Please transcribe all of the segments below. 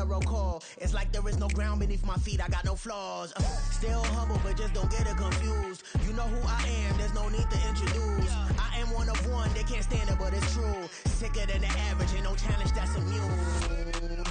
thorough call. It's like there is no ground beneath my feet, I got no flaws. Still humble, but just don't get it confused. You know who I am, there's no need to introduce. I am one of one, they can't stand it, but it's true. Sicker than the average, ain't no challenge that's immune.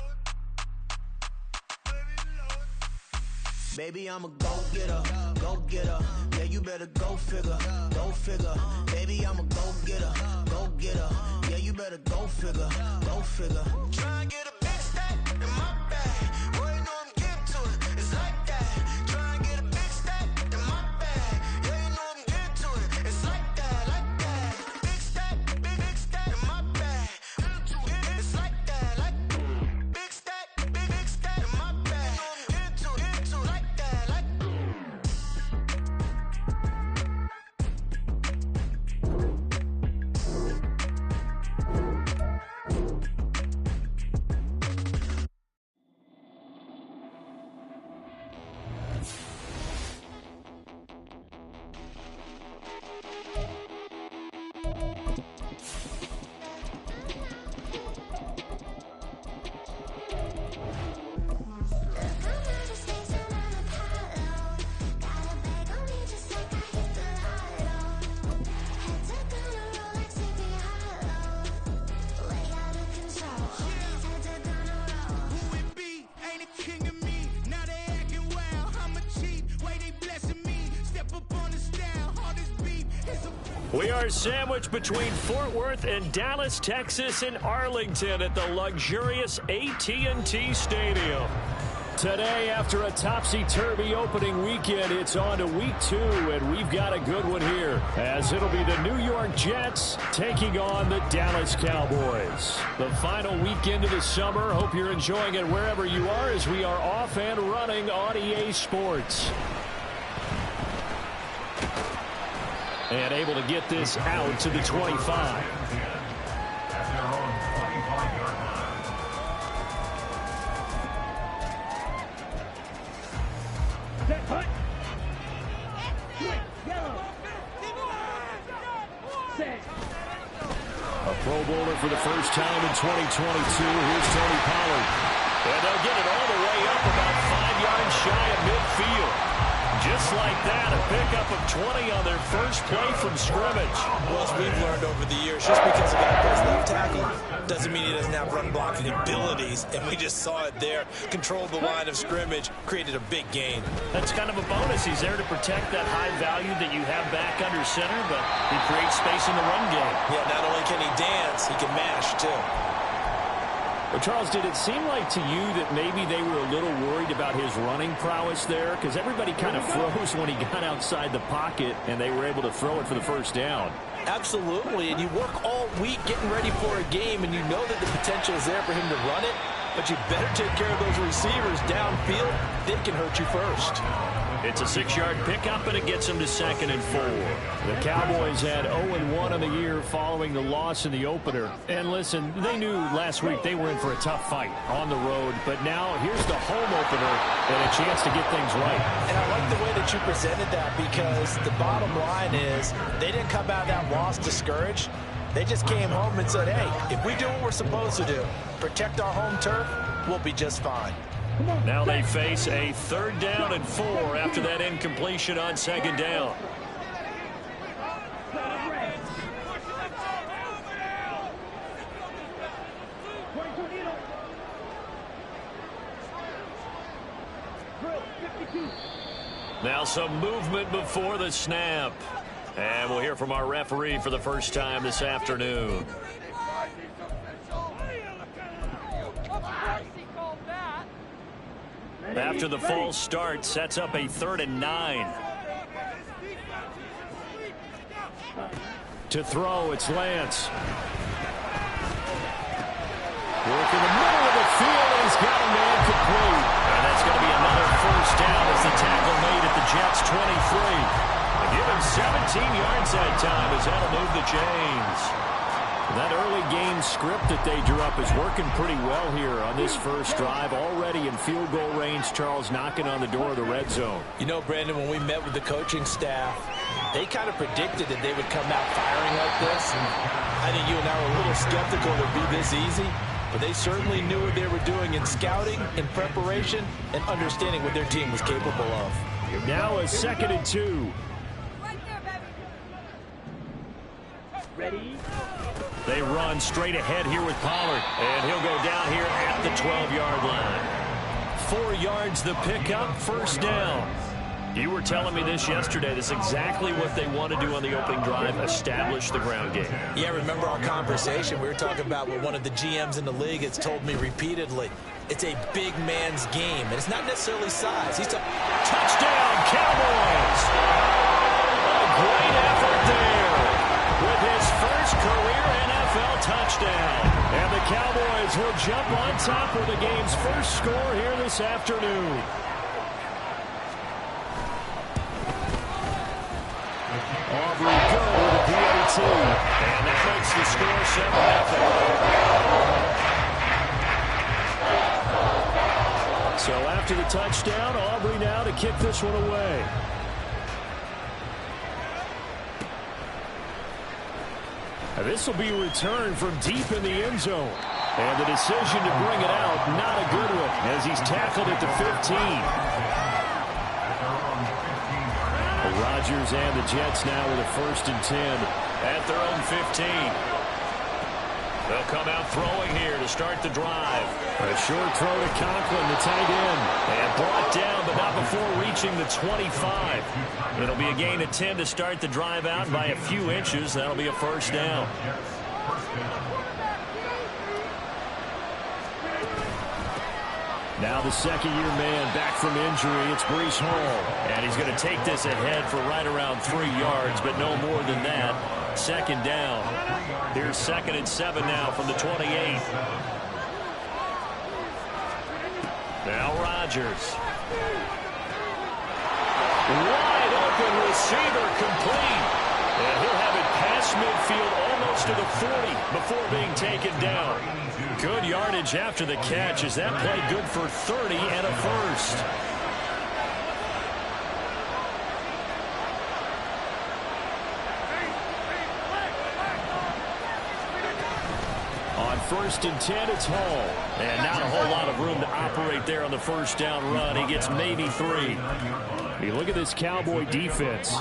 Baby, I'm a go-getter, go-getter. Yeah, you better go figure, go figure. Baby, I'm a go-getter, go-getter. Yeah, you better go figure, go figure. Try and get a big stack in my bag. Boy, you know I'm getting to it, it's like that. Try and get a big stack in my bag. Yeah, you know I'm getting to it, it's like that, like that. Big stack in my bag. It's like that, like big stack in my bag. Get to it, like that, like. We are sandwiched between Fort Worth and Dallas, Texas, and Arlington at the luxurious AT&T Stadium. Today, after a topsy-turvy opening weekend, it's on to week 2, and we've got a good one here, as it'll be the New York Jets taking on the Dallas Cowboys. The final weekend of the summer. Hope you're enjoying it wherever you are, as we are off and running on EA Sports. And able to get this out to the 25. A Pro Bowler for the first time in 2022. Here's Tony Pollard. And they'll get it all the way up about 5 yards shy of midfield. Just like that, a pickup of 20 on their first play from scrimmage. Well, as we've learned over the years, just because a guy plays left tackle doesn't mean he doesn't have run blocking abilities. And we just saw it there. Controlled the line of scrimmage, created a big gain. That's kind of a bonus. He's there to protect that high value that you have back under center, but he creates space in the run game. Yeah, not only can he dance, he can mash, too. Well, Charles, did it seem like to you that maybe they were a little worried about his running prowess there? Because everybody kind of froze when he got outside the pocket, and they were able to throw it for the first down. Absolutely, and you work all week getting ready for a game, and you know that the potential is there for him to run it, but you better take care of those receivers downfield. They can hurt you first. It's a 6-yard pickup, and it gets them to 2nd and 4. The Cowboys had 0-1 on the year following the loss in the opener. And listen, they knew last week they were in for a tough fight on the road, but now here's the home opener and a chance to get things right. And I like the way that you presented that, because the bottom line is they didn't come out of that loss discouraged. They just came home and said, hey, if we do what we're supposed to do, protect our home turf, we'll be just fine. Now they face a 3rd down and 4 after that incompletion on 2nd down. Now some movement before the snap. And we'll hear from our referee for the first time this afternoon. After the false start, sets up a 3rd and 9. To throw, it's Lance. Work in the middle of the field, and he's got a man complete. And that's going to be another first down as the tackle made at the Jets' 23. They give him 17 yards that time as that'll move the chains. That early game script that they drew up is working pretty well here on this first drive. Already in field goal range, Charles, knocking on the door of the red zone. You know, Brandon, when we met with the coaching staff, they kind of predicted that they would come out firing like this. And I think you and I were a little skeptical it would be this easy. but they certainly knew what they were doing in scouting, in preparation, and understanding what their team was capable of. Now a 2nd and 2. Ready? They run straight ahead here with Pollard, and he'll go down here at the 12-yard line. 4 yards the pickup, first down. You were telling me this yesterday. That's exactly what they want to do on the opening drive, establish the ground game. Yeah, remember our conversation? We were talking about what one of the GMs in the league has told me repeatedly. It's a big man's game, and it's not necessarily size. Touchdown, Cowboys! A great effort there with his first career NFL touchdown. And the Cowboys will jump on top with the game's first score here this afternoon. Aubrey go with a PAT, and that makes the score 7-0. So after the touchdown, Aubrey now to kick this one away. And this will be returned from deep in the end zone. And the decision to bring it out, not a good one, as he's tackled at the 15. Rodgers and the Jets now with a 1st and 10 at their own 15. They'll come out throwing here to start the drive. A short throw to Conklin, the tight end. And brought down, but not before reaching the 25. It'll be a gain of 10 to start the drive out by a few inches. That'll be a first down. Now the second-year man back from injury. It's Breece Hall. And he's going to take this ahead for right around 3 yards, but no more than that. 2nd down. Here's 2nd and 7 now from the 28. Now Rodgers. Wide open receiver complete. And he'll have it past midfield almost to the 40 before being taken down. Good yardage after the catch. Is that play good for 30 and a first? On 1st and 10, it's Hall. And not a whole lot of room to operate there on the first down run. He gets maybe 3. You look at this Cowboy defense.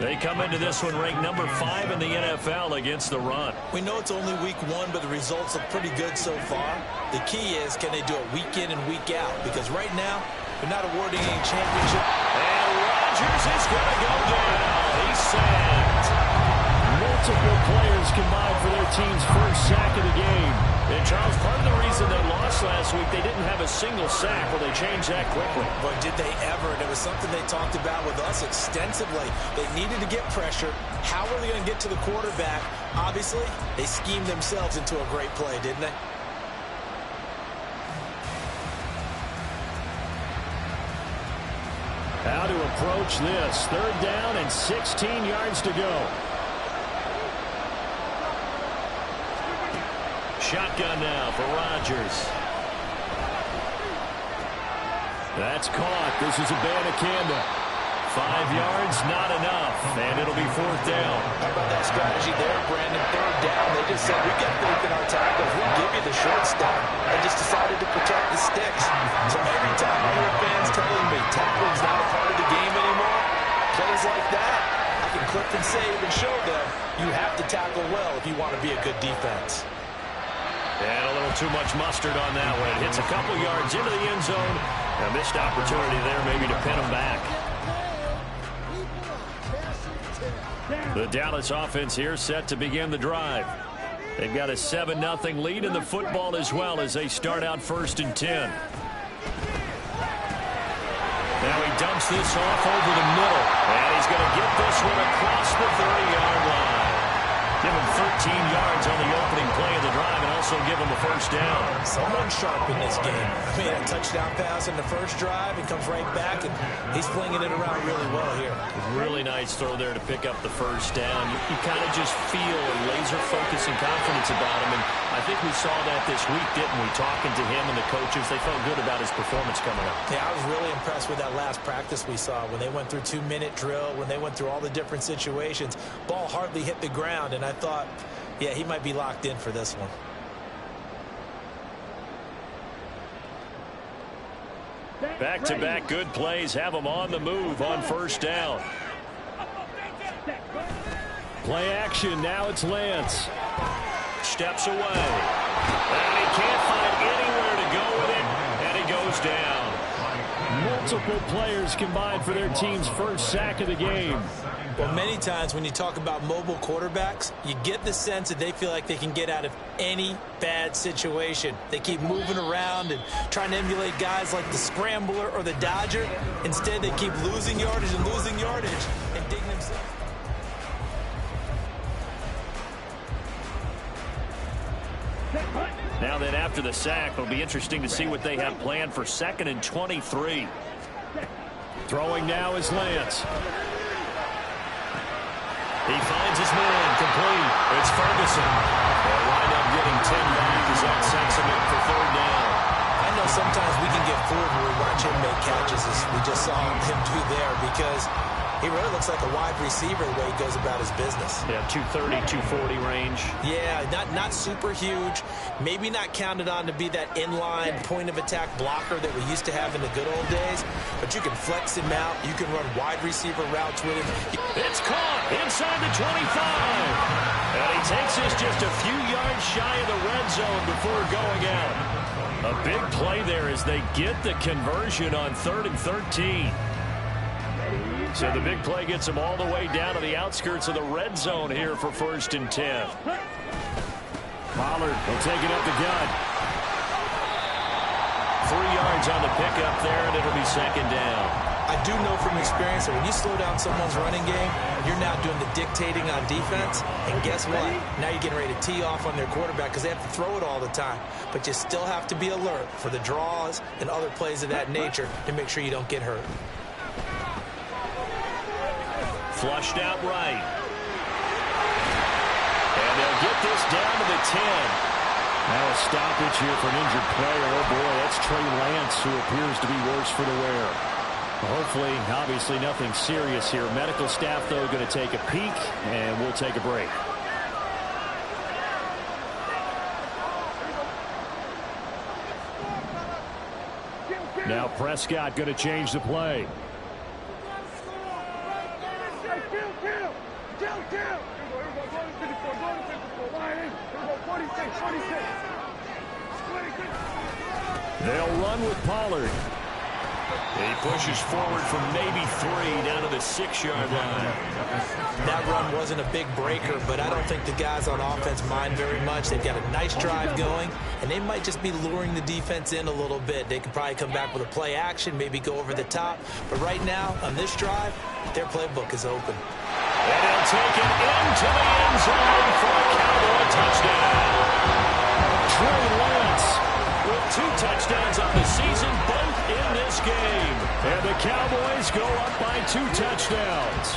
They come into this one ranked number 5 in the NFL against the run. We know it's only week 1, but the results look pretty good so far. The key is, can they do it week in and week out? Because right now, they're not awarding any championship. And Rodgers is going to go down. He's sacked. Multiple players combined for their team's first sack of the game. And, Charles, part of the reason they lost last week, they didn't have a single sack. Well, they changed that quickly. But did they ever? And it was something they talked about with us extensively. They needed to get pressure. How were they going to get to the quarterback? Obviously, they schemed themselves into a great play, didn't they? How to approach this. 3rd down and 16 yards to go. Shotgun now for Rodgers. That's caught. This is Abanikanda. 5 yards, not enough. And it'll be 4th down. How about that strategy there, Brandon? 3rd down. They just said, we got faith in our tackles. We'll give you the short stuff. They just decided to protect the sticks. So every time I hear fans telling me tackling's not a part of the game anymore, plays like that, I can clip and save and show them you have to tackle well if you want to be a good defense. And a little too much mustard on that one. It hits a couple yards into the end zone. A missed opportunity there maybe to pin them back. The Dallas offense here set to begin the drive. They've got a 7-0 lead in the football as well as they start out 1st and 10. Now he dumps this off over the middle. And he's going to get this one across the 30-yard line. Give him 13 yards on the opening play of the drive and also give him a first down. Someone sharp in this game. I mean, a touchdown pass in the first drive. He comes right back, and he's flinging it around really well here. Really nice throw there to pick up the first down. You kind of just feel a laser focus and confidence about him. And I think we saw that this week, didn't we? Talking to him and the coaches, they felt good about his performance coming up. Yeah, I was really impressed with that last practice we saw when they went through 2-minute drill, when they went through all the different situations. Ball hardly hit the ground, and I thought, yeah, he might be locked in for this one. Back-to-back good plays have them on the move on first down. Play action. Now it's Lance. Steps away. And he can't find anywhere to go with it. And he goes down. Multiple players combined for their team's first sack of the game. Well, many times when you talk about mobile quarterbacks, you get the sense that they feel like they can get out of any bad situation. They keep moving around and trying to emulate guys like the Scrambler or the Dodger. Instead, they keep losing yardage and digging themselves. Now then, after the sack, it'll be interesting to see what they have planned for 2nd and 23. Throwing now is Lance. He finds his man, complete. It's Ferguson. They'll wind up getting 10 back as that sets him in for 3rd down. I know sometimes we can get fooled when we watch him make catches, as we just saw him do there, because he really looks like a wide receiver the way he goes about his business. Yeah, 230, 240 range. Yeah, not super huge. Maybe not counted on to be that inline point-of-attack blocker that we used to have in the good old days. But you can flex him out. You can run wide receiver routes with him. It's caught inside the 25. And he takes us just a few yards shy of the red zone before going out. A big play there as they get the conversion on 3rd and 13. So the big play gets him all the way down to the outskirts of the red zone here for 1st and 10. Pollard will take it up the gut. 3 yards on the pickup there, and it'll be 2nd down. I do know from experience that when you slow down someone's running game, you're now doing the dictating on defense. And guess what? Now you're getting ready to tee off on their quarterback because they have to throw it all the time. But you still have to be alert for the draws and other plays of that nature to make sure you don't get hurt. Flushed out right. And they'll get this down to the 10. Now a stoppage here for an injured player. Oh, boy, that's Trey Lance, who appears to be worse for the wear. Hopefully, obviously, nothing serious here. Medical staff, though, going to take a peek, and we'll take a break. Now Prescott going to change the play. They'll run with Pollard. He pushes forward from maybe 3 down to the 6-yard line. That run wasn't a big breaker, but I don't think the guys on offense mind very much. They've got a nice drive going, and they might just be luring the defense in a little bit. They could probably come back with a play action, maybe go over the top. But right now, on this drive, their playbook is open. And they'll take it into the end zone for a Cowboy touchdown. Trey Lance with 2 touchdowns on the season, both in this game. And the Cowboys go up by 2 touchdowns.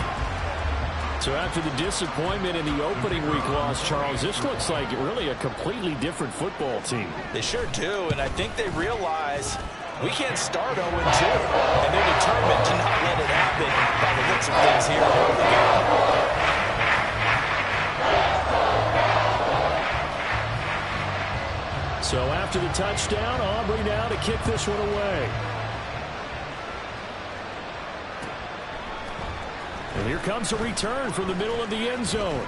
So after the disappointment in the opening week loss, Charles, this looks like really a completely different football team. They sure do, and I think they realize we can't start 0-2, and they're determined to not let it happen by the looks of things here. So after the touchdown, Aubrey now to kick this one away. And here comes a return from the middle of the end zone.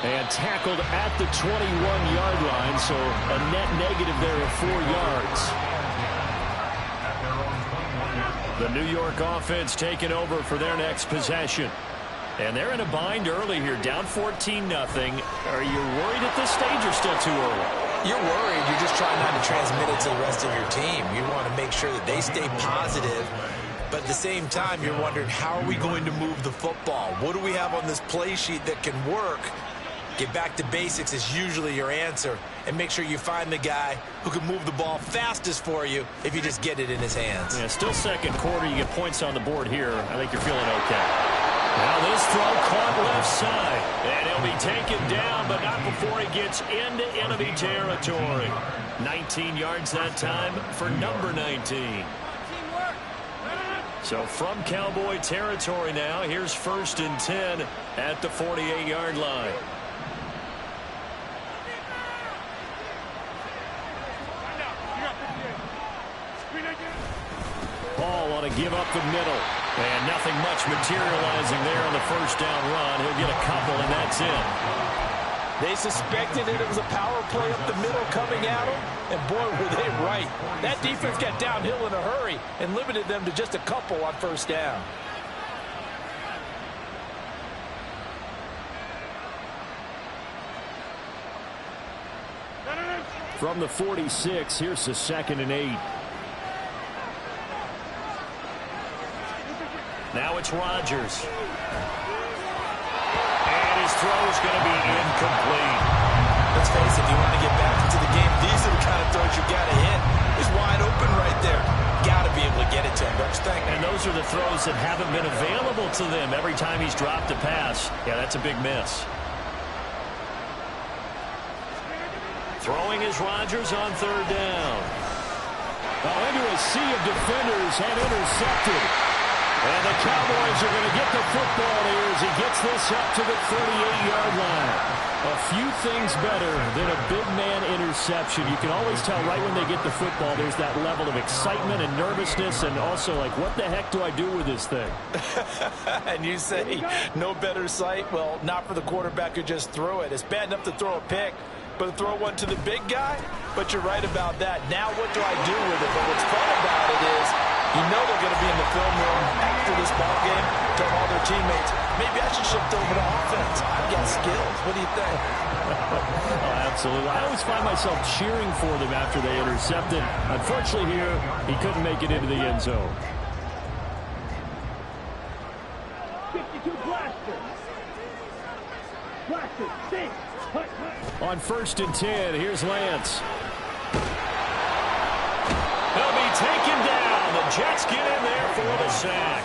And tackled at the 21-yard line, so a net negative there of 4 yards. The New York offense taking over for their next possession. And they're in a bind early here, down 14-0. Are you worried at this stage or still too early? You're worried. You're just trying not to transmit it to the rest of your team. You want to make sure that they stay positive. But at the same time, you're wondering, how are we going to move the football? What do we have on this play sheet that can work? Get back to basics is usually your answer. And make sure you find the guy who can move the ball fastest for you if you just get it in his hands. Yeah, still second quarter. You get points on the board here. I think you're feeling okay. Now this throw caught left side. And he'll be taken down, but not before he gets into enemy territory. 19 yards that time for number 19. So from Cowboy territory now, here's 1st and 10 at the 48-yard line. Ball on a give up the middle. And nothing much materializing there on the first down run. He'll get a couple, and that's it. They suspected that it was a power play up the middle coming at them, and boy, were they right. That defense got downhill in a hurry and limited them to just a couple on first down. From the 46, here's the 2nd and 8. Now it's Rodgers. And his throw is going to be incomplete. Let's face it, if you want to get back into the game, these are the kind of throws you got to hit. He's wide open right there. Got to be able to get it to him, don't you think? And those are the throws that haven't been available to them every time he's dropped a pass. Yeah, that's a big miss. Throwing is Rodgers on 3rd down. Well, into a sea of defenders and intercepted. And the Cowboys are going to get the football here as he gets this up to the 38-yard line. A few things better than a big man interception. You can always tell right when they get the football, there's that level of excitement and nervousness, and also like, what the heck do I do with this thing? And you say, no better sight? Well, not for the quarterback who just threw it. It's bad enough to throw a pick, but to throw one to the big guy? But you're right about that. Now what do I do with it? But what's fun about it is, you know they're going to be in the film room after this ball game, tell all their teammates, maybe I should shift over to offense. I've got skills. What do you think? Oh, absolutely. I always find myself cheering for them after they intercepted. Unfortunately here, he couldn't make it into the end zone. 52 blaster. Blaster, six. On 1st and 10, here's Lance. He'll be taken down. The Jets get in there for the sack.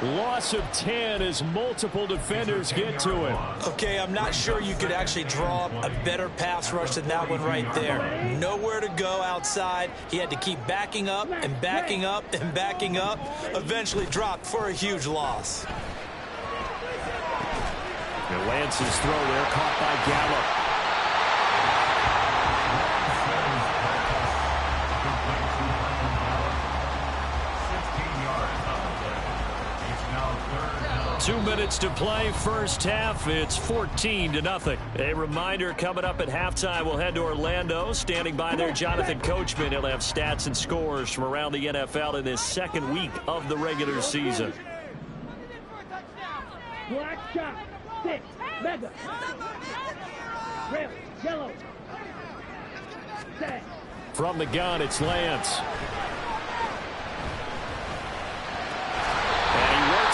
Loss of 10 as multiple defenders get to him. Okay, I'm not sure you could actually draw a better pass rush than that one right there. Nowhere to go outside. He had to keep backing up and backing up and backing up. Eventually dropped for a huge loss. And Lance's throw there caught by Gallup. Two minutes to play, first half. It's 14-0. A reminder, coming up at halftime, we'll head to Orlando. Standing by there, Jonathan Coachman. He'll have stats and scores from around the NFL in his 2nd week of the regular season. Black shot, 6, mega. Red, yellow. Set. From the gun, it's Lance.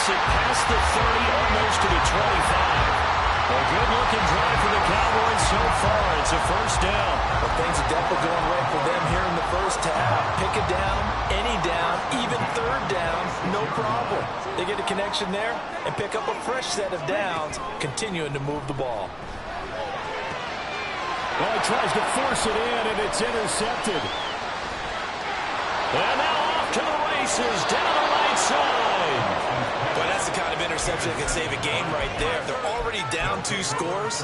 It past the 30, almost to the 25. A good-looking drive for the Cowboys so far. It's a first down. Well, things are definitely going right for them here in the first half. Pick a down, any down, even 3rd down, no problem. They get a connection there and pick up a fresh set of downs, continuing to move the ball. Well, he tries to force it in, and it's intercepted. And now off to the races, down the right side. Boy, that's the kind of interception that can save a game right there. They're already down 2 scores.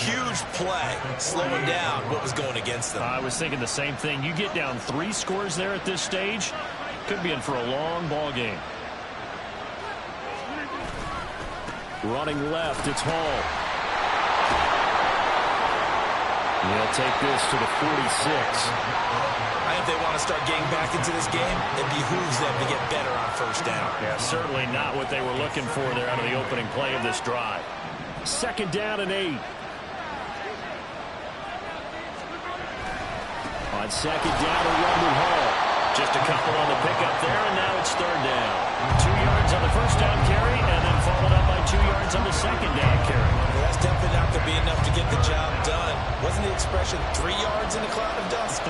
Huge play, slowing down what was going against them. I was thinking the same thing. You get down 3 scores there at this stage, could be in for a long ball game. Running left, it's Hall. He'll take this to the 46. I think they want to start getting back into this game. It behooves them to get better on first down. Yeah, certainly not what they were looking for there out of the opening play of this drive. 2nd down and 8. On 2nd down, a run with Hall. Just a couple on the pickup there, and now it's 3rd down. 2 yards on the first down carry, and then followed up by 2 yards on the 2nd down carry. Well, that's definitely not going to be enough to get the job done. Wasn't the expression 3 yards in a cloud of dust?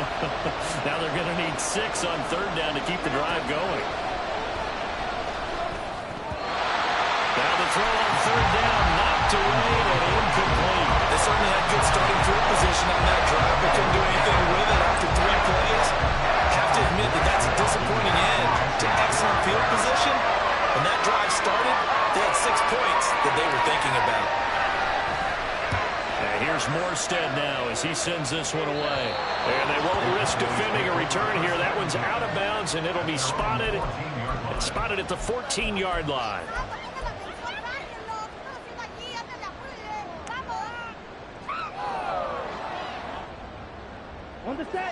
Now they're going to need 6 on 3rd down to keep the drive going. Now the throw on 3rd down, knocked away and incomplete. They certainly had good starting field position on that drive, but couldn't do anything with it after 3 plays. Have to admit that that's a disappointing end to excellent field position. When that drive started, they had 6 points that they were thinking about. And here's Morstead now as as he sends this one away. And they won't risk defending a return here. That one's out of bounds, and it'll be spotted at the 14-yard line.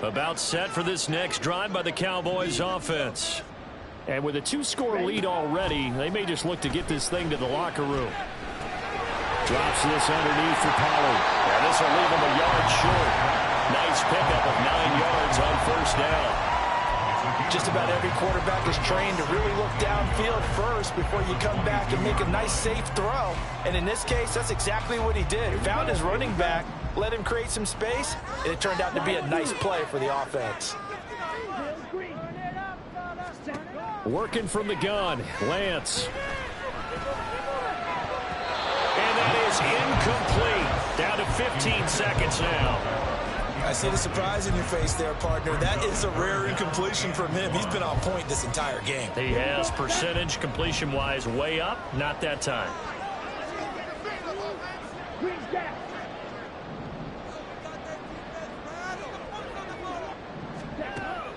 About set for this next drive by the Cowboys offense. And with a 2-score lead already, they may just look to get this thing to the locker room. Drops this underneath for Pollard. And this will leave him a yard short. Nice pickup of 9 yards on first down. Just about every quarterback is trained to really look downfield first before you come back and make a nice, safe throw. And in this case, that's exactly what he did. Found his running back, let him create some space, and it turned out to be a nice play for the offense. Working from the gun, Lance. And that is incomplete. Down to 15 seconds now. I see the surprise in your face there, partner. That is a rare incompletion from him. He's been on point this entire game. He has percentage completion-wise way up. Not that time.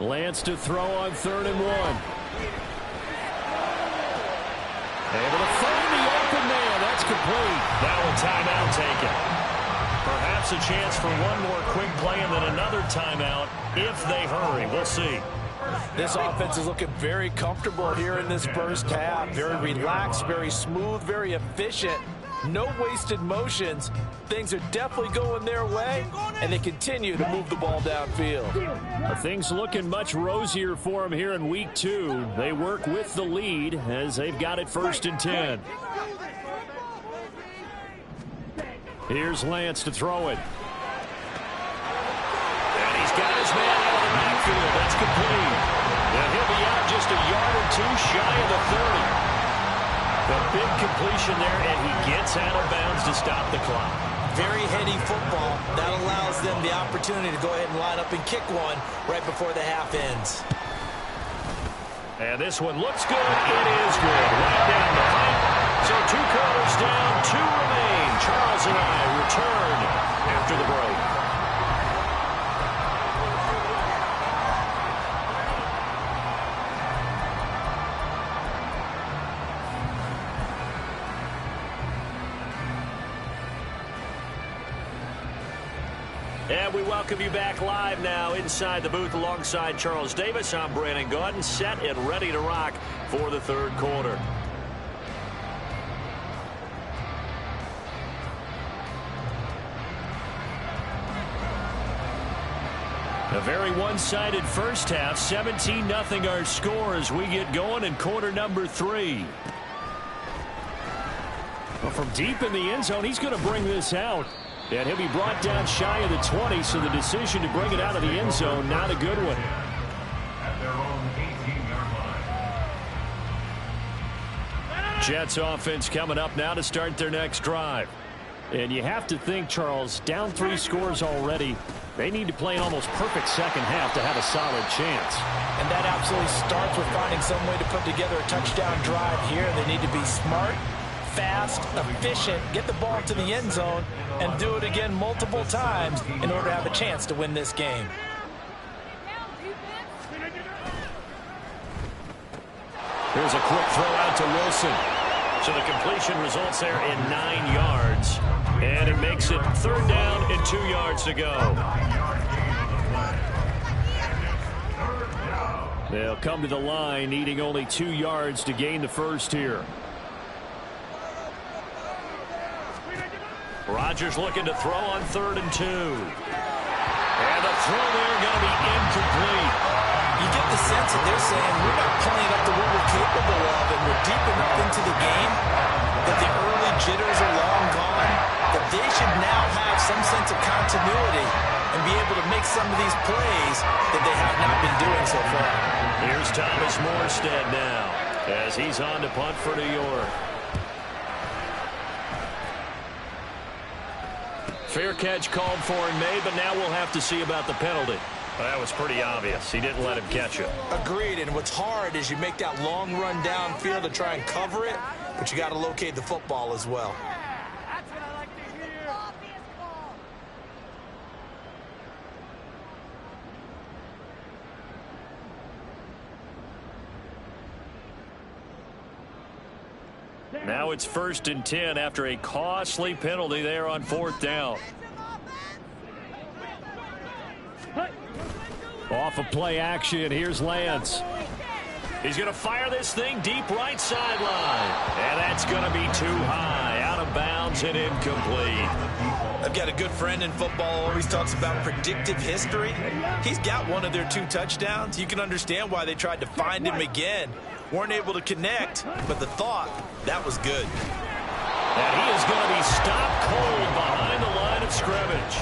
Lance to throw on 3rd and 1. Able to find the open man. That's complete. Now a timeout taken. Perhaps a chance for one more quick play and then another timeout if they hurry. We'll see. This offense is looking very comfortable here in this first half. Very relaxed, very smooth, very efficient. No wasted motions. Things are definitely going their way, and they continue to move the ball downfield. Things looking much rosier for them here in week 2. They work with the lead as they've got it 1st and 10. Here's Lance to throw it. And he's got his man out of the backfield. That's complete. And he'll be out just a yard or 2 shy of the 30. The big completion there, and he gets out of bounds to stop the clock. Very heady football. That allows them the opportunity to go ahead and line up and kick one right before the half ends. And this one looks good. It is good. Right down the pipe. So 2 quarters down, 2 remain. Charles and I return after the break. And we welcome you back live now inside the booth alongside Charles Davis. I'm Brandon Gaudin, set and ready to rock for the 3rd quarter. A very one-sided first half, 17-0 our score as we get going in quarter number 3. Well, from deep in the end zone, he's going to bring this out. And he'll be brought down shy of the 20, so the decision to bring it out of the end zone, not a good one. Jets offense coming up now to start their next drive. And you have to think, Charles, down 3 scores already. They need to play an almost perfect second half to have a solid chance. And that absolutely starts with finding some way to put together a touchdown drive here. They need to be smart, fast, efficient, get the ball to the end zone, and do it again multiple times in order to have a chance to win this game. Here's a quick throw out to Wilson. So the completion results there in 9 yards. And it makes it 3rd down and 2 yards to go. They'll come to the line needing only 2 yards to gain the first here. Rodgers looking to throw on 3rd and 2. And the throw there going to be incomplete. You get the sense that they're saying we're not playing up to what we're capable of, and we're deep enough into the game that the early jitters are long gone, that they should now have some sense of continuity and be able to make some of these plays that they have not been doing so far. Here's Thomas Morstead now as he's on to punt for New York. Fair catch called for and made, but now we'll have to see about the penalty. Well, that was pretty obvious. He didn't let him catch it. Agreed, and what's hard is you make that long run downfield to try and cover it, but you got to locate the football as well. Now it's 1st and 10 after a costly penalty there on 4th down. Off of play action, here's Lance. He's going to fire this thing deep right sideline. And that's going to be too high, out of bounds and incomplete. I've got a good friend in football, always talks about predictive history. He's got one of their 2 touchdowns. You can understand why they tried to find him again. Weren't able to connect, but the thought, that was good. And he is going to be stopped cold behind the line of scrimmage.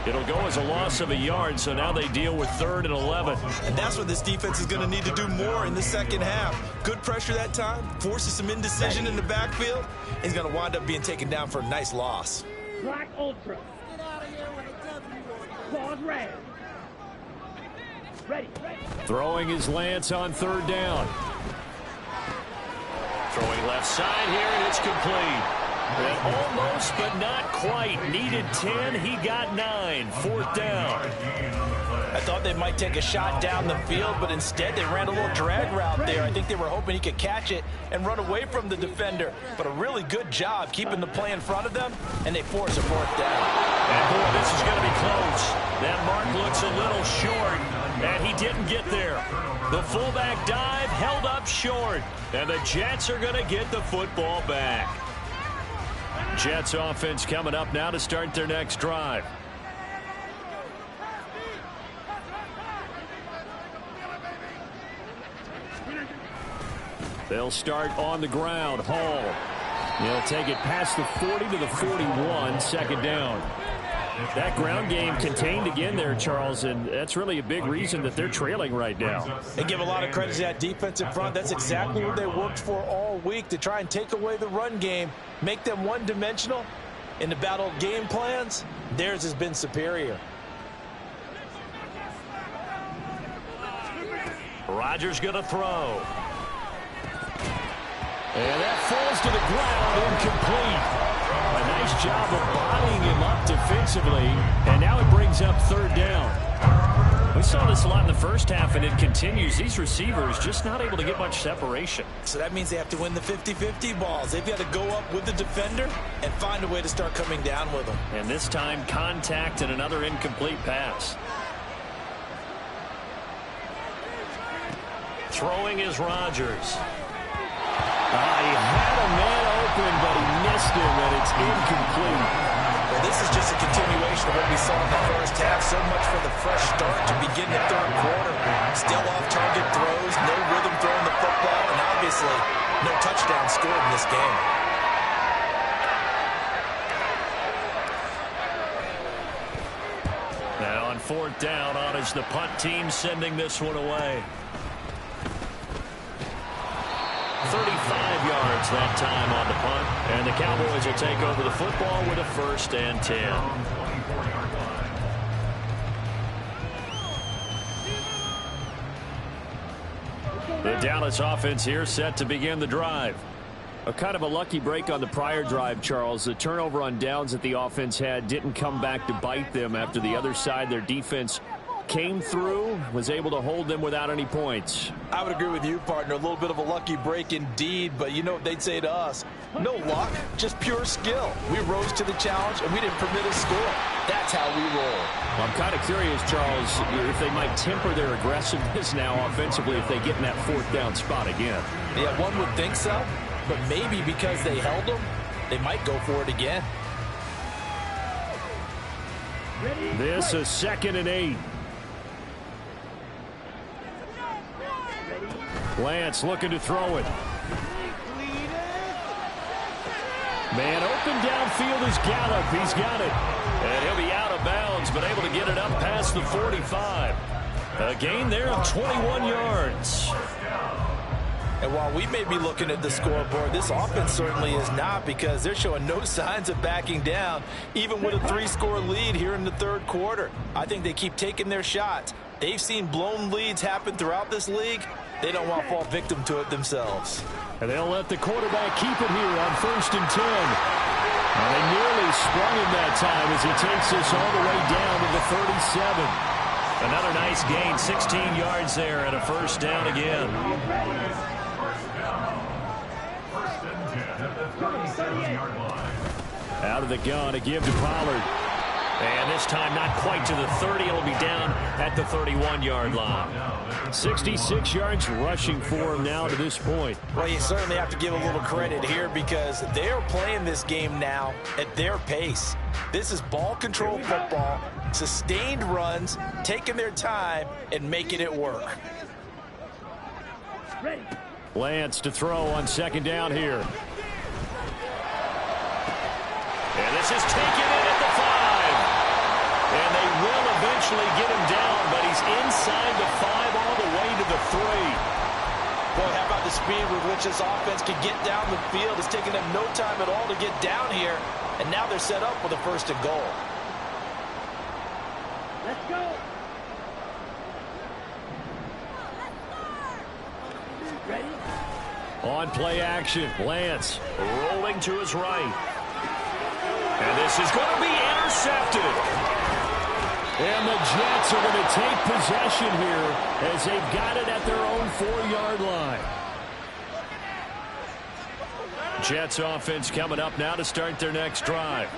It'll go as a loss of a yard, so now they deal with 3rd and 11. And that's what this defense is going to need to do more in the second half. Good pressure that time, forces some indecision in the backfield. He's going to wind up being taken down for a nice loss. Black Ultra. Claws red. Ready. Throwing is Lance on 3rd down. Throwing left side here, and it's complete. And almost, but not quite. Needed 10, he got 9. 4th down. I thought they might take a shot down the field, but instead they ran a little drag route there. I think they were hoping he could catch it and run away from the defender. But a really good job keeping the play in front of them, and they force a 4th down. And boy, this is going to be close. That mark looks a little short, and he didn't get there. The fullback dive held up short, and the Jets are going to get the football back. Jets offense coming up now to start their next drive. They'll start on the ground. Hall. He'll take it past the 40 to the 41, 2nd down. That ground game contained again there, Charles, and that's really a big reason that they're trailing right now. They give a lot of credit to that defense in front. That's exactly what they worked for all week, to try and take away the run game, make them one-dimensional. In the battle game plans, theirs has been superior. Rodgers going to throw. And that falls to the ground, incomplete. A nice job of bodying him up defensively, and now it brings up 3rd down. We saw this a lot in the first half, and it continues. These receivers just not able to get much separation. So that means they have to win the 50-50 balls. They've got to go up with the defender and find a way to start coming down with them. And this time, contact and another incomplete pass. Throwing is Rodgers. He had a man open, but he missed him, and it's incomplete. Well, this is just a continuation of what we saw in the first half. So much for the fresh start to begin the 3rd quarter. Still off-target throws, no rhythm throwing the football, and obviously no touchdown scored in this game. Now on 4th down, on is the punt team sending this one away. 35 yards that time on the punt, and the Cowboys will take over the football with a 1st and 10. The Dallas offense here set to begin the drive. A kind of a lucky break on the prior drive, Charles. The turnover on downs that the offense had didn't come back to bite them after the other side. Their defense came through, was able to hold them without any points. I would agree with you, partner. A little bit of a lucky break indeed, but you know what they'd say to us. No luck, just pure skill. We rose to the challenge, and we didn't permit a score. That's how we roll. Well, I'm kind of curious, Charles, if they might temper their aggressiveness now offensively if they get in that 4th down spot again. Yeah, one would think so, but maybe because they held them, they might go for it again. This is 2nd and 8. Lance looking to throw it. Man open downfield is Gallup. He's got it. And he'll be out of bounds, but able to get it up past the 45. A gain there of 21 yards. And while we may be looking at the scoreboard, this offense certainly is not, because they're showing no signs of backing down, even with a 3-score lead here in the 3rd quarter. I think they keep taking their shots. They've seen blown leads happen throughout this league. They don't want to fall victim to it themselves. And they'll let the quarterback keep it here on 1st and 10. And they nearly sprung him that time as he takes this all the way down to the 37. Another nice gain, 16 yards there, and a 1st down again. Out of the gun, a give to Pollard. And this time not quite to the 30. It'll be down at the 31-yard line. 66 yards rushing for him now to this point. Well, you certainly have to give a little credit here because they're playing this game now at their pace. This is ball control football, sustained runs, taking their time and making it work. Lance to throw on second down here. And this is taken in at the 5. And they will eventually get him down, but he's inside the 5 all the way to the 3. Boy, how about the speed with which this offense can get down the field? It's taken them no time at all to get down here, and now they're set up with a 1st and goal. Let's go. Ready? On play action, Lance rolling to his right. And this is going to be intercepted. And the Jets are going to take possession here as they've got it at their own 4-yard line. Jets offense coming up now to start their next drive.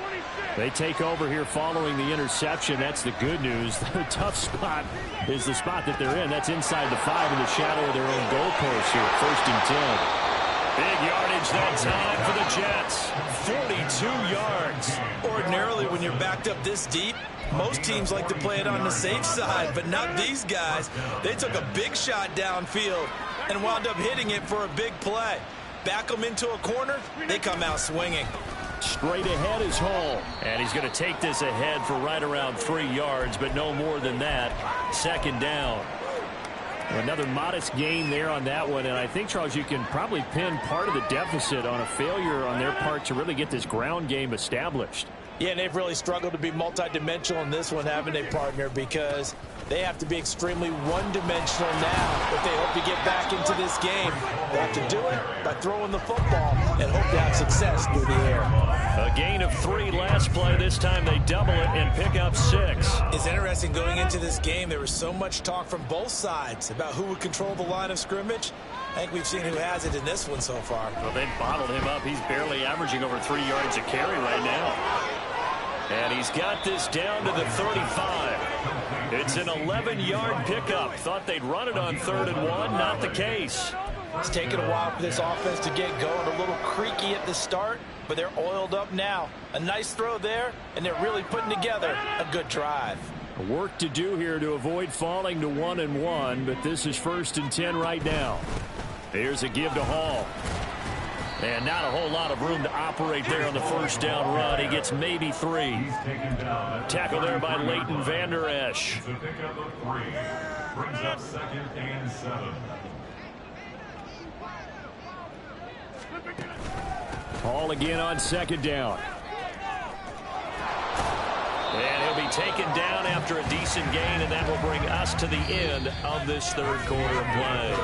They take over here following the interception. That's the good news. The tough spot is the spot that they're in. That's inside the 5 in the shadow of their own goalpost here. 1st and 10. Big yardage that time for the Jets. 42 yards. Ordinarily, when you're backed up this deep, most teams like to play it on the safe side, but not these guys. They took a big shot downfield and wound up hitting it for a big play. Back them into a corner, they come out swinging. Straight ahead is Hall. And he's going to take this ahead for right around 3 yards, but no more than that. 2nd down. Another modest gain there on that one, and I think, Charles, you can probably pin part of the deficit on a failure on their part to really get this ground game established. Yeah, and they've really struggled to be multidimensional in this one, haven't they, partner? Because they have to be extremely one-dimensional now if they hope to get back into this game. They have to do it by throwing the football and hope to have success through the air. A gain of 3 last play. This time they double it and pick up 6. It's interesting going into this game. There was so much talk from both sides about who would control the line of scrimmage. I think we've seen who has it in this one so far. Well, they've bottled him up. He's barely averaging over 3 yards a carry right now. And he's got this down to the 35. It's an 11-yard pickup. Thought they'd run it on 3rd and 1. Not the case. It's taken a while for this offense to get going. A little creaky at the start, but they're oiled up now. A nice throw there, and they're really putting together a good drive. Work to do here to avoid falling to 1 and 1, but this is 1st and 10 right now. Here's a give to Hall. And not a whole lot of room to operate there on the 1st down run. He gets maybe 3. Tackle there by Leighton Vander Esch. Brings up 2nd and 7. Hall again on 2nd down. And he'll be taken down after a decent gain, and that will bring us to the end of this 3rd quarter of play.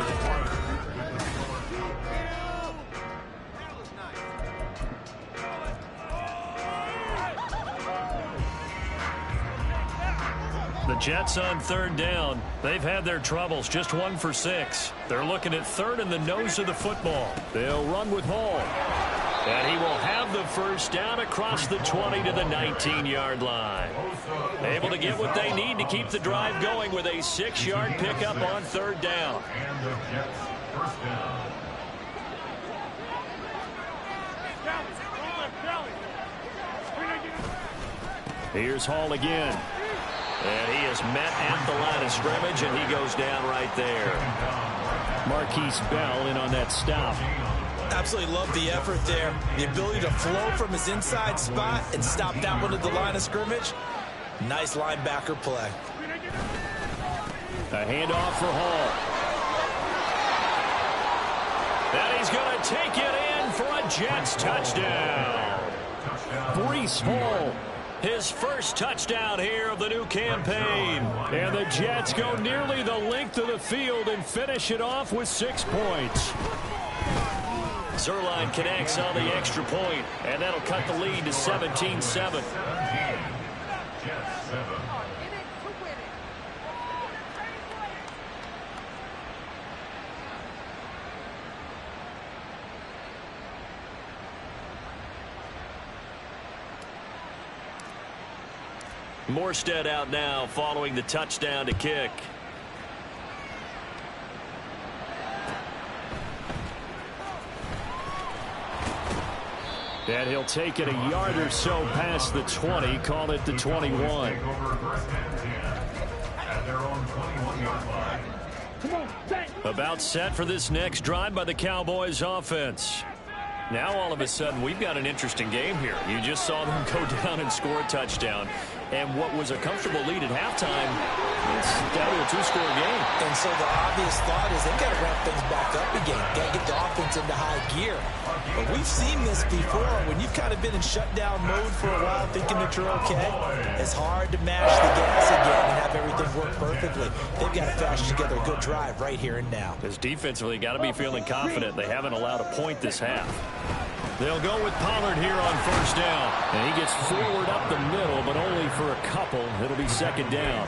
The Jets on 3rd down. They've had their troubles, just 1 for 6. They're looking at 3rd in the nose of the football. They'll run with Hall. And he will have the 1st down across the 20 to the 19-yard line. Able to get what they need to keep the drive going with a 6-yard pickup on 3rd down. And the Jets 1st down. Here's Hall again. And he is met at the line of scrimmage, and he goes down right there. Marquise Bell in on that stop. Absolutely love the effort there. The ability to flow from his inside spot and stop that one at the line of scrimmage. Nice linebacker play. A handoff for Hall. And he's going to take it in for a Jets touchdown. Breece Hall. His 1st touchdown here of the new campaign. And the Jets go nearly the length of the field and finish it off with 6 points. Zerline connects on the extra point, and that'll cut the lead to 17-7. Jets 7. Morstead out now following the touchdown to kick. And he'll take it a yard or so past the 20, call it the 21. About set for this next drive by the Cowboys offense. Now all of a sudden we've got an interesting game here. You just saw them go down and score a touchdown. And what was a comfortable lead at halftime, it's down to a two-score game. And so the obvious thought is they've got to ramp things back up again. Got to get the offense into high gear. But we've seen this before. When you've kind of been in shutdown mode for a while thinking that you're okay, it's hard to mash the gas again and have everything work perfectly. They've got to fashion together a good drive right here and now. Because defensively, got to be feeling confident. They haven't allowed a point this half. They'll go with Pollard here on first down. And he gets forward up the middle, but only for a couple. It'll be second down.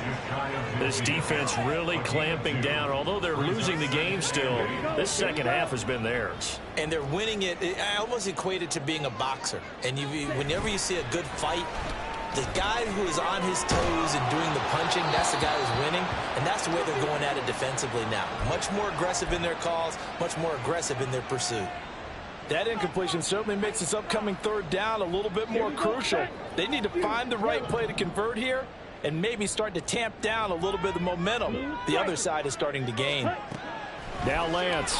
This defense really clamping down. Although they're losing the game still, this second half has been theirs. And they're winning it. I almost equate it to being a boxer. And whenever you see a good fight, the guy who is on his toes and doing the punching, that's the guy who's winning. And that's the way they're going at it defensively now. Much more aggressive in their calls, much more aggressive in their pursuit. That incompletion certainly makes this upcoming third down a little bit more crucial. They need to find the right play to convert here and maybe start to tamp down a little bit of the momentum the other side is starting to gain. Now Lance.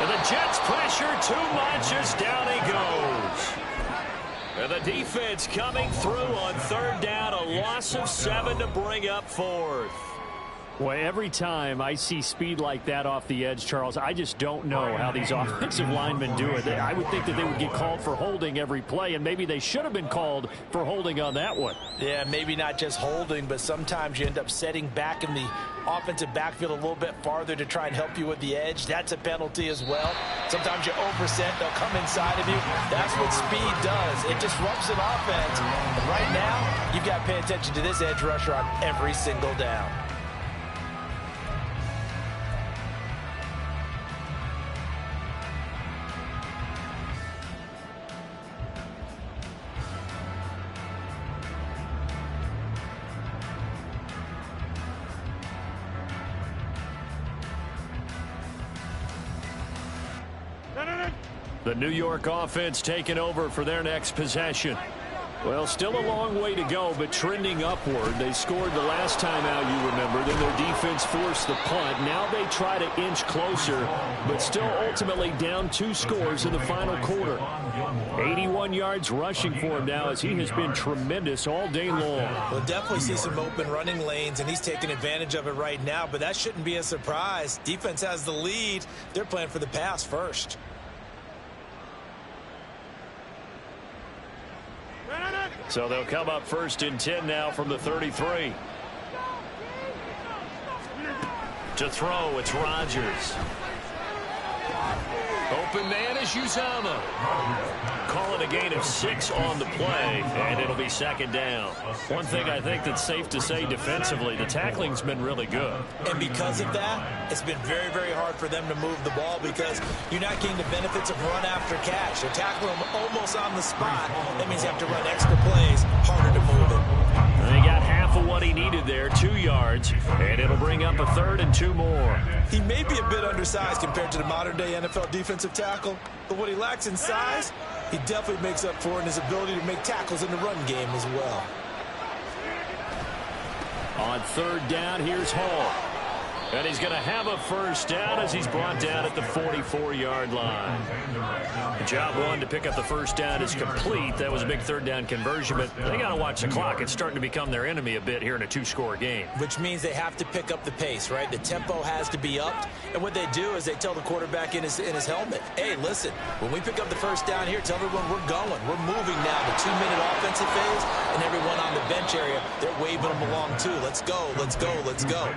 And the Jets pressure too much as down he goes. And the defense coming through on third down, a loss of 7 to bring up fourth. Well, every time I see speed like that off the edge, Charles, I just don't know how these offensive linemen do it. I would think that they would get called for holding every play, and maybe they should have been called for holding on that one. Yeah, maybe not just holding, but sometimes you end up setting back in the offensive backfield a little bit farther to try and help you with the edge. That's a penalty as well. Sometimes you overset, they'll come inside of you. That's what speed does. It disrupts an offense. And right now, you've got to pay attention to this edge rusher on every single down. The New York offense taking over for their next possession. Well, still a long way to go, but trending upward. They scored the last time out, you remember. Then their defense forced the punt. Now they try to inch closer, but still ultimately down 2 scores in the final quarter. 81 yards rushing for him now as he has been tremendous all day long. We'll definitely see some open running lanes, and he's taking advantage of it right now, but that shouldn't be a surprise. Defense has the lead. They're playing for the pass first. So they'll come up first and 10 now from the 33. To throw, it's Rodgers. Open man is Uzama. Calling a gain of 6 on the play, and it'll be second down. One thing I think that's safe to say defensively, the tackling's been really good. And because of that, it's been very, very hard for them to move the ball because you're not getting the benefits of run after catch. They're tackling them almost on the spot. That means you have to run extra plays, harder to move it. And he got half of what he needed there, 2 yards, and it'll bring up a 3rd and 2 more. He may be a bit undersized compared to the modern-day NFL defensive tackle, but what he lacks in size, he definitely makes up for in his ability to make tackles in the run game as well. On third down, here's Hall. And he's going to have a first down as he's brought down at the 44-yard line. Job 1 to pick up the first down is complete. That was a big third down conversion, but they got to watch the clock. It's starting to become their enemy a bit here in a 2-score game. Which means they have to pick up the pace, right? The tempo has to be upped. And what they do is they tell the quarterback in his helmet, hey, listen, when we pick up the first down here, tell everyone we're going. We're moving now to 2-minute offensive phase, and everyone on the bench area, they're waving them along too. Let's go, let's go, let's go.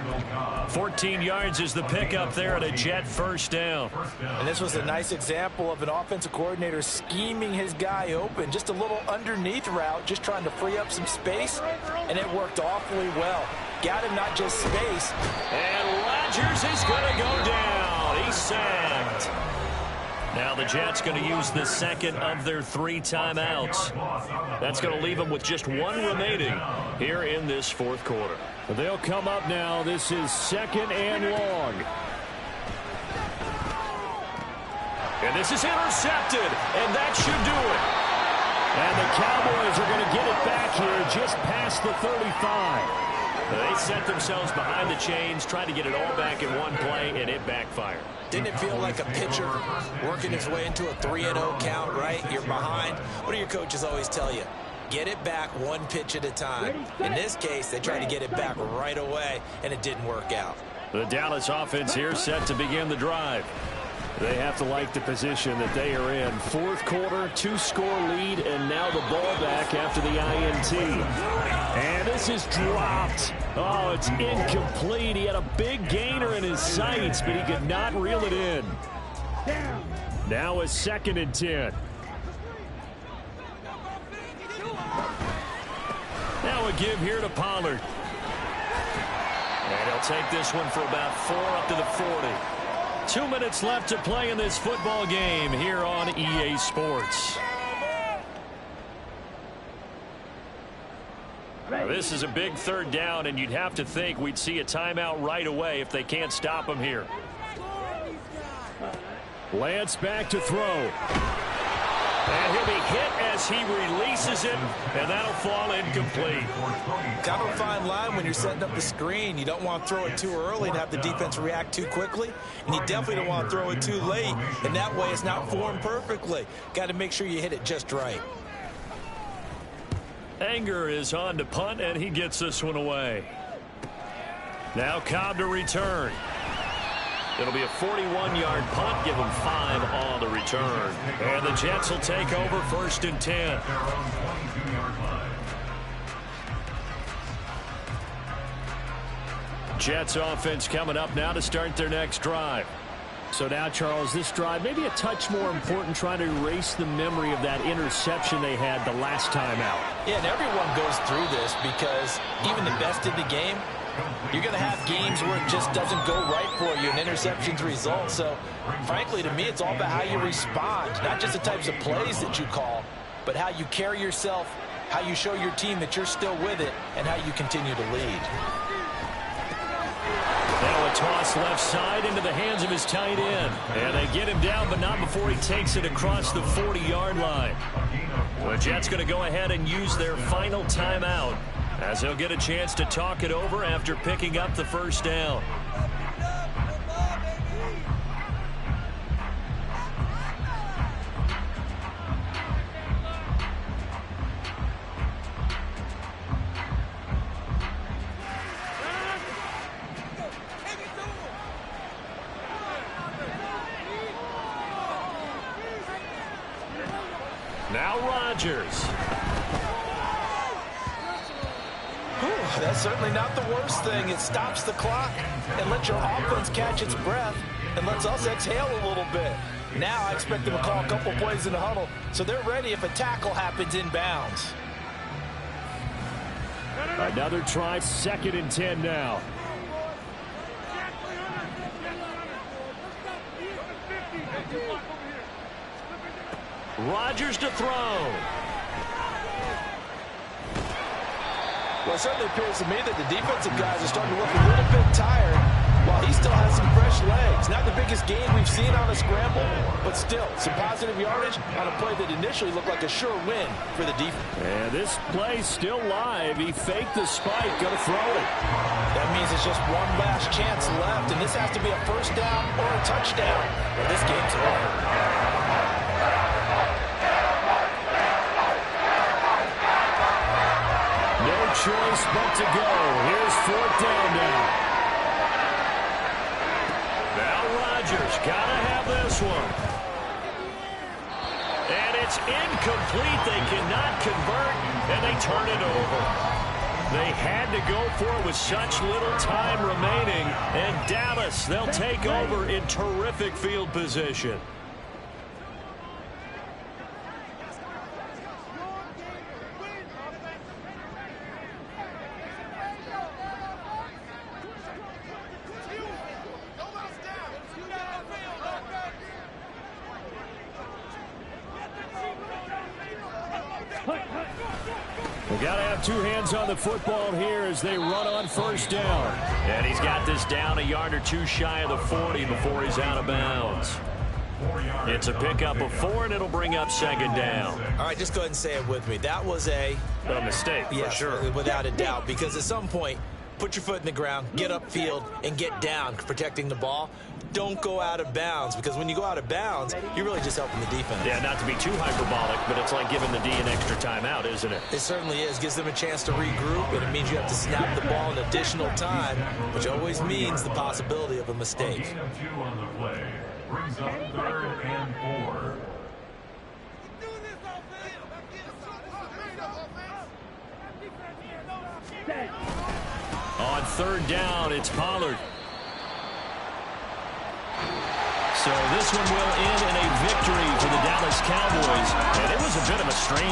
14 yards is the pickup there at a Jet first down. And this was a nice example of an offensive coordinator scheming his guy open. Just a little underneath route, just trying to free up some space, and it worked awfully well. Got him not just space. And Rodgers is going to go down. He's sacked. Now the Jets going to use the second of their 3 timeouts. That's going to leave them with just 1 remaining here in this fourth quarter. They'll come up now. This is 2nd and long. And this is intercepted, and that should do it. And the Cowboys are going to get it back here just past the 35. They set themselves behind the chains, trying to get it all back in one play, and it backfired. Didn't it feel like a pitcher working his way into a 3-0 count, right? You're behind. What do your coaches always tell you? Get it back 1 pitch at a time. In this case, they tried to get it back right away, and it didn't work out. The Dallas offense here set to begin the drive. They have to like the position that they are in. Fourth quarter, 2-score lead, and now the ball back after the INT. And this is dropped. Oh, it's incomplete. He had a big gainer in his sights, but he could not reel it in. Now a 2nd and 10. Now a give here to Pollard. And he'll take this one for about 4 up to the 40. 2 minutes left to play in this football game here on EA Sports. Now, this is a big 3rd down, and you'd have to think we'd see a timeout right away if they can't stop him here. Lance back to throw. And he'll be hit as he releases it, and that'll fall incomplete. Kind of a fine line when you're setting up the screen. You don't want to throw it too early and have the defense react too quickly. And you definitely don't want to throw it too late. And that way it's not formed perfectly. Got to make sure you hit it just right. Anger is on to punt, and he gets this one away. Now Cobb to return. It'll be a 41-yard punt. Give them 5 on the return. And the Jets will take over 1st and 10. Jets offense coming up now to start their next drive. So now, Charles, this drive maybe a touch more important, trying to erase the memory of that interception they had the last time out. Yeah, and everyone goes through this because even the best in the game, you're going to have games where it just doesn't go right for you and interceptions result. So, frankly, to me, it's all about how you respond, not just the types of plays that you call, but how you carry yourself, how you show your team that you're still with it, and how you continue to lead. Now a toss left side into the hands of his tight end. And they get him down, but not before he takes it across the 40-yard line. The Jets going to go ahead and use their final timeout, as he'll get a chance to talk it over after picking up the 1st down. Now Rodgers. That's certainly not the worst thing. It stops the clock and lets your offense catch its breath and lets us exhale a little bit. Now I expect them to call a couple plays in the huddle so they're ready if a tackle happens inbounds. Another try, 2nd and 10 now. Rodgers to throw. Well, it certainly appears to me that the defensive guys are starting to look a little bit tired while he still has some fresh legs. Not the biggest gain we've seen on a scramble, but still some positive yardage on a play that initially looked like a sure win for the defense. And this play's still live. He faked the spike, going to throw it. That means it's just one last chance left, and this has to be a 1st down or a touchdown, or this game's over. Choice but to go. Here's 4th down now. Now Rodgers gotta have this one. And it's incomplete. They cannot convert, and they turn it over. They had to go for it with such little time remaining. And Dallas, they'll take over in terrific field position. We got to have two hands on the football here as they run on first down. And he's got this down a yard or two shy of the 40 before he's out of bounds. It's a pickup of 4, and it'll bring up second down. All right, just go ahead and say it with me. That was a mistake, for sure. Without a doubt, because at some point, put your foot in the ground, get upfield, and get down, protecting the ball. Don't go out of bounds, because when you go out of bounds, you're really just helping the defense. Yeah, not to be too hyperbolic, but it's like giving the D an extra timeout, isn't it? It certainly is. Gives them a chance to regroup, and it means you have to snap the ball in additional time, which always means the possibility of a mistake. A gain of 2 on the play brings up 3rd and 4. On third down, it's Pollard. So this one will end in a victory for the Dallas Cowboys. And it was a bit of a strange